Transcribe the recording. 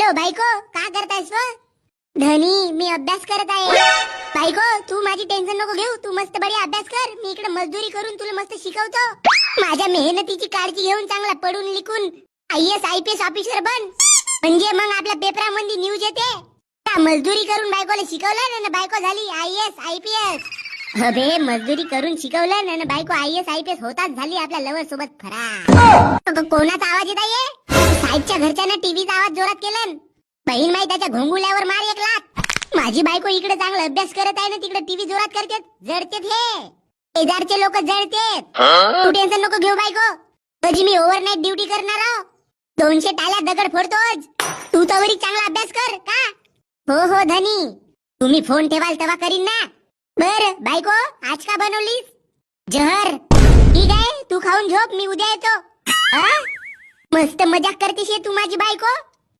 Hello बायको, का करतायस व? धनी, मी अभ्यास करत आहे. बायको, तू माझी टेन्शन नको घेऊ. तू मस्त बरी अभ्यास कर. मी इकडे मजदुरी करून तुला मस्त शिकवतो. माझ्या मेहनतीची काळजी घेऊन चांगला पडून लिखून IAS IPS ऑफिसर बन. म्हणजे मग आपल्या पेपरामध्ये न्यूज येते. मजदुरी करून बायकोला शिकवलं ना, बायको झाली IAS IPS. अबे, मजदुरी करून शिकवलं ना, बायको IAS IPS होताच झाली आपल्या लवर सोबत फरार. कोणाचा आवाज येत आहे? साहेबच्या घरच्यानं टीव्हीचा आवाज जोरात केला. बहीण माई त्याच्या घोंगुल्यावर मार एक लाथ. माझी बायको इकडे चांगला अभ्यास करत आहे ना, तिकडे टीव्ही जोरात करतेत. जळतेत हे शेजारचे लोक जळतेत. तू टेन्शन नको घेऊ बायको. तुझी मी ओव्हरनाईट ड्युटी करणार आहो. 200 टाल्या दगड फोडतोच. तू तवरी चांगला अभ्यास कर का? हो धनी, तुम्ही फोन ठेवाल तेव्हा करीन ना. बर बायको, आज का बनवलीस? जहर. ठीक आहे, तू खाऊन झोप, मी उद्या येतो. मस्त मजाक करतेस तू माझी बायको.